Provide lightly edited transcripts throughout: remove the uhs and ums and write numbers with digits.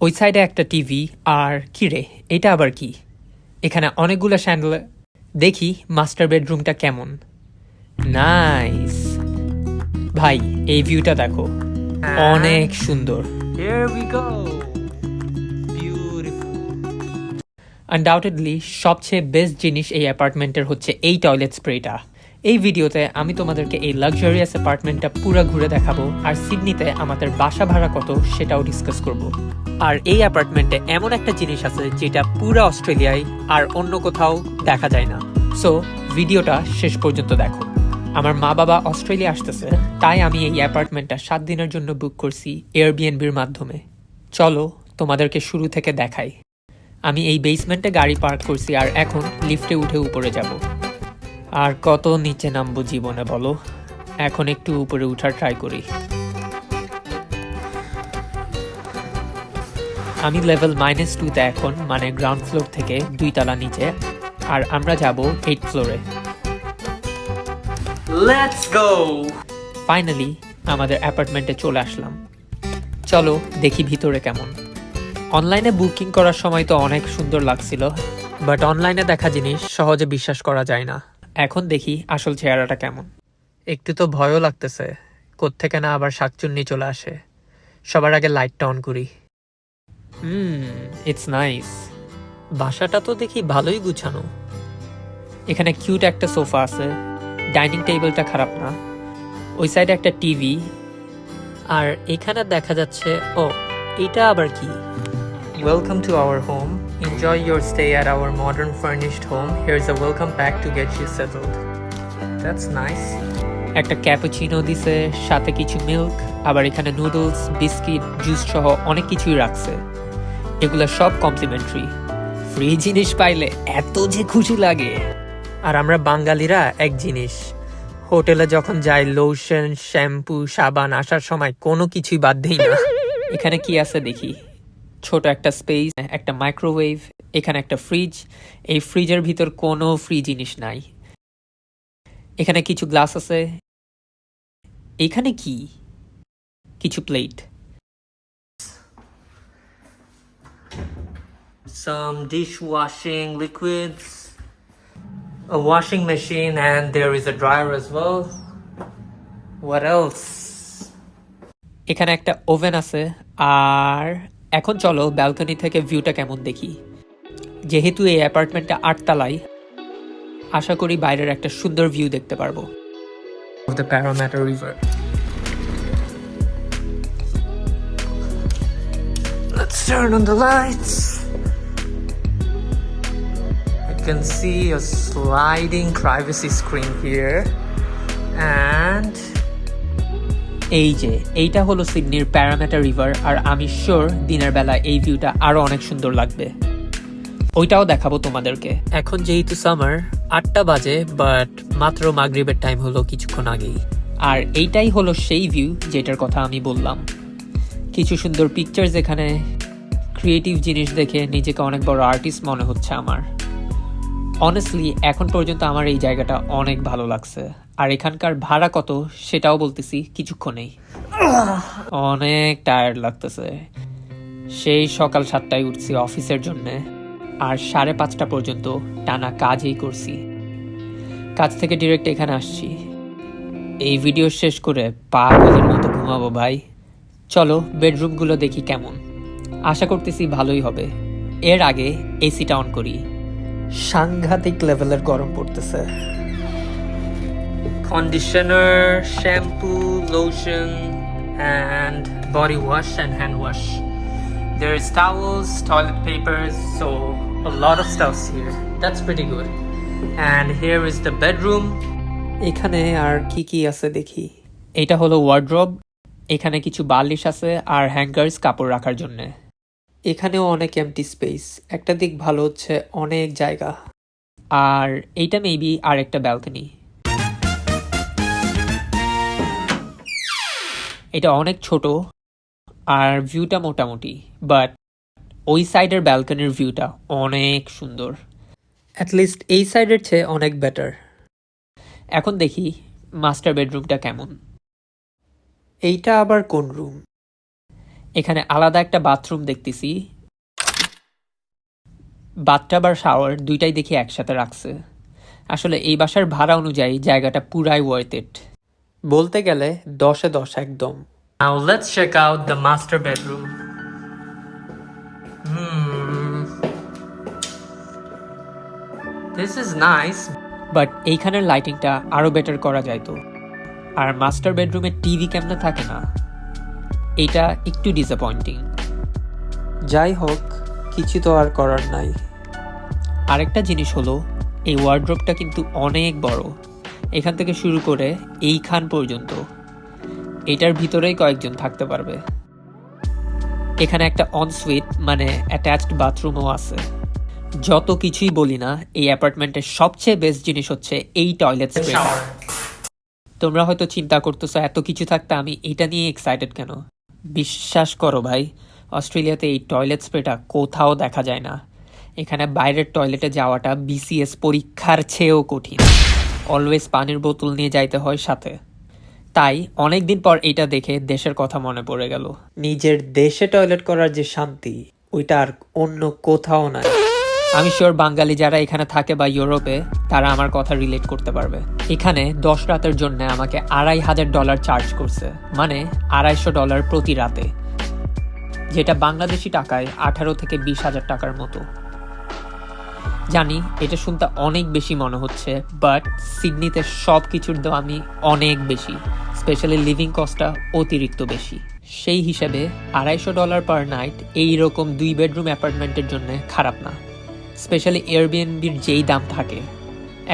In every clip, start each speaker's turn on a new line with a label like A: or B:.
A: ওই সাইডে একটা টিভি আর কি রে, এটা আবার কি? এখানে অনেকগুলো স্যান্ডেল। দেখি মাস্টার বেডরুমটা কেমন। নাইস ভাই, এই ভিউটা দেখো, অনেক সুন্দর। Here we go. Beautiful. Undoubtedly সবচেয়ে বেস্ট জিনিস এই অ্যাপার্টমেন্টের হচ্ছে এই টয়লেট স্প্রেটা। এই ভিডিওতে আমি তোমাদেরকে এই লাক্সারিয়াস অ্যাপার্টমেন্টটা পুরো ঘুরে দেখাবো, আর সিডনিতে আমাদের বাসা ভাড়া কত সেটাও ডিসকাস করব। আর এই অ্যাপার্টমেন্টে এমন একটা জিনিস আছে যেটা পুরো অস্ট্রেলিয়ায় আর অন্য কোথাও দেখা যায় না। সো ভিডিওটা শেষ পর্যন্ত দেখো। আমার মা বাবা অস্ট্রেলিয়া আসতেছে, তাই আমি এই অ্যাপার্টমেন্টটা 7 দিনের জন্য বুক করছি এয়ারবিএনবির মাধ্যমে। চলো তোমাদেরকে শুরু থেকে দেখাই। আমি এই বেসমেন্টে গাড়ি পার্ক করছি আর এখন লিফটে উঠে উপরে যাব। আর কত নিচে নামবো জীবনে বলো। এখন একটু উপরে উঠার ট্রাই করি। আমি লেভেল -2তে এখন, মানে গ্রাউন্ড ফ্লোর থেকে 2 তলা নিচে, আর আমরা যাব 8 ফ্লোরে। Let's go. ফাইনালি আমাদের অ্যাপার্টমেন্টে চলে আসলাম। চলো দেখি ভিতরে কেমন। অনলাইনে বুকিং করার সময় তো অনেক সুন্দর লাগছিল, বাট অনলাইনে দেখা জিনিস সহজে বিশ্বাস করা যায় না। এখন দেখি আসল চেহারাটা কেমন। একটু তো ভয়ও লাগতেছে, কোত্থেকে না আবার শাকচুন্নি চলে আসে। সবার আগে লাইটটা অন করি। It's nice. বাসাটা তো দেখি ভালোই গুছানো। এখানে কিউট একটা সোফা আছে, ডাইনিং টেবিলটা খারাপ না, ওই সাইডে একটা টিভি, আর এখানে দেখা যাচ্ছে, ও এটা আবার কি? Welcome to our home, enjoy your stay at our modern furnished home, here is a welcome pack to get you settled. That's nice. একটা ক্যাপুচিনো দিছে, সাথে কিছু মিল্ক, আবার এখানে নুডলস, বিস্কিট, জুস সহ অনেক কিছুই রাখছে। এগুলো সব কমপ্লিমেন্টারি। ফ্রি জিনিস পাইলে এত যে খুশি লাগে। আর আমরা বাঙালিরা এক জিনিস, হোটেলে যখন যাই লোশন, শ্যাম্পু, সাবান আসার সময় কোনো কিছুই বাদ দেই না। এখানে কি আছে দেখি। ছোট একটা স্পেস, একটা মাইক্রোওয়েভ, এখানে একটা ফ্রিজ। এই ফ্রিজের ভিতর কোনো ফ্রি জিনিস নাই। এখানে কিছু গ্লাস আছে। এখানে কি? কিছু plate, some dishwashing liquids, a washing machine, and there is a dryer as well. What else? এখানে একটা ওভেন আছে। আর এখন চলো ব্যালকনি থেকে ভিউটা কেমন দেখি। যেহেতু এই অ্যাপার্টমেন্টটা 8 তলায়, আশা করি বাইরের একটা সুন্দর ভিউ দেখতে পারবো। Of the Parramatta River. Let's turn on the lights. I can see a sliding privacy screen here. And এইটা হলো সিডনির প্যারামেটা রিভার, আর আমি শিওর দিনের বেলা এই ভিউটা আরো অনেক সুন্দর লাগবে। ওইটাও দেখাবো তোমাদেরকে। এখন যেহেতু সামার, 8টা বাজে, বাট মাত্র মাগরিবের টাইম হলো কিছুক্ষণ আগেই। আর এইটাই হলো সেই ভিউ যেটার কথা আমি বললাম। কিছু সুন্দর পিকচার্স এখানে। ক্রিয়েটিভ জিনিস দেখে নিজেকে অনেক বড় আর্টিস্ট মনে হচ্ছে আমার। অনেস্টলি এখন পর্যন্ত আমার এই জায়গাটা অনেক ভালো লাগছে। আর এখানকার ভাড়া কত সেটাও বলতেছি কিছুক্ষণেই। অনেক টায়ার্ড লাগতেছে। সেই সকাল 7টায় উঠছি অফিসের জন্যে, আর 5:30 পর্যন্ত টানা কাজই করছি। কাজ থেকে ডিরেক্ট এখানে আসছি। এই ভিডিও শেষ করে পাগলের মতো ঘুমাবো ভাই। চলো বেডরুমগুলো দেখি কেমন। আশা করতেছি ভালোই হবে। এর আগে এসিটা অন করি। সাংঘাতিক লেভেলের গরম পড়তেছে। Conditioner, shampoo, lotion, and body wash and hand wash. There is towels, toilet papers, so a lot of stuff's here. That's pretty good. And here is the bedroom. এখানে আর কি আছে দেখি। এটা হলো ওয়ার্ড্রব। এখানে কিছু বালিশ আছে আর হ্যাঙ্গার্স কাপড় রাখার জন্য। এখানেও অনেক এমটি স্পেস। একটা দিক ভালো হচ্ছে অনেক জায়গা। আর এইটা মেবি আর একটা ব্যালকনি। এটা অনেক ছোট আর ভিউটা মোটামুটি, বাট ওই সাইডের ব্যালকনির ভিউটা অনেক সুন্দর। অ্যাটলিস্ট এই সাইডের চেয়ে অনেক বেটার। এখন দেখি মাস্টার বেডরুমটা কেমন। এইটা আবার কোন রুম? এখানে আলাদা একটা বাথরুম দেখতেছি, বাথটাব আর শাওয়ার দুইটাই দেখি একসাথে রাখছে। আসলে এই বাসার ভাড়া অনুযায়ী জায়গাটা পুরাই ওয়ার্থ ইট, বলতে গেলে 10-এ 10 একদম। Now let's check out the master bedroom. This is nice, but এইখানের লাইটিংটা আরো বেটার করা যাইতো। আর মাস্টার বেডরুমে টিভি কেমনে থাকে না, এটা একটু ডিসঅ্যাপয়েন্টিং। যাই হোক, কিছু তো আর করার নাই। আরেকটা জিনিস হলো, এই ওয়ার্ড্রোবটা কিন্তু অনেক বড়, এখান থেকে শুরু করে এইখান পর্যন্ত। এটার ভিতরেই কয়েকজন থাকতে পারবে। এখানে একটা অনসুইট মানে অ্যাটাচড বাথরুমও আছে। যত কিছুই বলি না, এই অ্যাপার্টমেন্টের সবচেয়ে বেস্ট জিনিস হচ্ছে এই টয়লেট স্প্রেটা। তোমরা হয়তো চিন্তা করতেছো এত কিছু থাকতে আমি এটা নিয়ে এক্সাইটেড কেন। বিশ্বাস করো ভাই, অস্ট্রেলিয়াতে এই টয়লেট স্প্রেটা কোথাও দেখা যায় না। এখানে বাইরের টয়লেটে যাওয়াটা বিসিএস পরীক্ষার চেয়েও কঠিন। অলওয়েজ পানির বোতল নিয়ে যাইতে হয় সাথে। তাই অনেকদিন পর এটা দেখে দেশের কথা মনে পড়ে গেল। নিজের দেশে টয়লেট করার যে শান্তি, ওইটা আর অন্য কোথাও নাই। আমি শিওর বাঙালি যারা এখানে থাকে বা ইউরোপে, তারা আমার কথা রিলেট করতে পারবে। এখানে 10 রাতের জন্য আমাকে $2,500 চার্জ করছে, মানে $250 প্রতি রাতে, যেটা বাংলাদেশি টাকায় 18 থেকে 20,000 টাকার মতো। জানি এটা শুনতে অনেক বেশি মনে হচ্ছে, বাট সিডনিতে সব কিছুর দামই অনেক বেশি, স্পেশালি লিভিং কস্টটা অতিরিক্ত বেশি। সেই হিসেবে $250 পার নাইট এইরকম 2 বেডরুম অ্যাপার্টমেন্টের জন্য খারাপ না, স্পেশালি এয়ারবিএনবির যেই দাম থাকে।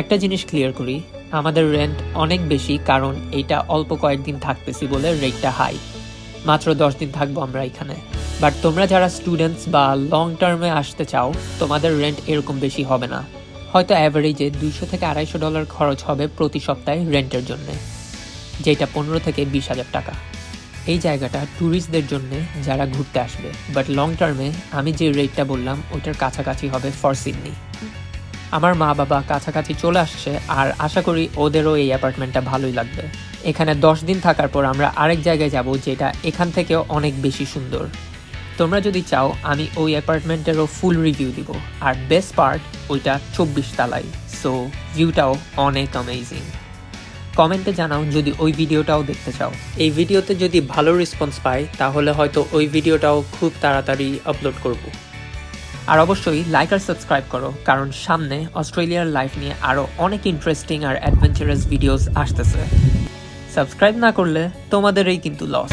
A: একটা জিনিস ক্লিয়ার করি, আমাদের রেন্ট অনেক বেশি, কারণ এইটা অল্প কয়েকদিন থাকতেছি বলে রেটটা হাই। মাত্র 10 দিন থাকবো আমরা এখানে। বাট তোমরা যারা স্টুডেন্টস বা লং টার্মে আসতে চাও, তোমাদের রেন্ট এরকম বেশি হবে না। হয়তো অ্যাভারেজে $200 থেকে $250 খরচ হবে প্রতি সপ্তাহে রেন্টের জন্য, যেটা 15 থেকে 20,000 টাকা। এই জায়গাটা ট্যুরিস্টদের জন্য যারা ঘুরতে আসবে, বাট লং টার্মে আমি যে রেটটা বললাম ওইটার কাছাকাছি হবে ফর সিডনি। আমার মা বাবা কাছাকাছি চলে আসছে, আর আশা করি ওদেরও এই অ্যাপার্টমেন্টটা ভালোই লাগবে। এখানে 10 দিন থাকার পর আমরা আরেক জায়গায় যাব, যেটা এখান থেকেও অনেক বেশি সুন্দর। তোমরা যদি চাও আমি ওই অ্যাপার্টমেন্টেরও ফুল রিভিউ দিব। আর বেস্ট পার্ট, ওইটা 24 তলায়, সো ভিউটাও অনেক অ্যামেজিং। কমেন্টে জানাও যদি ওই ভিডিওটাও দেখতে চাও। এই ভিডিওতে যদি ভালো রেসপন্স পাই, তাহলে হয়তো ওই ভিডিওটাও খুব তাড়াতাড়ি আপলোড করব। আর অবশ্যই লাইক আর সাবস্ক্রাইব করো, কারণ সামনে অস্ট্রেলিয়ার লাইফ নিয়ে আরও অনেক ইন্টারেস্টিং আর অ্যাডভেঞ্চারাস ভিডিওস আসতেছে। সাবস্ক্রাইব না করলে তোমাদেরই কিন্তু লস।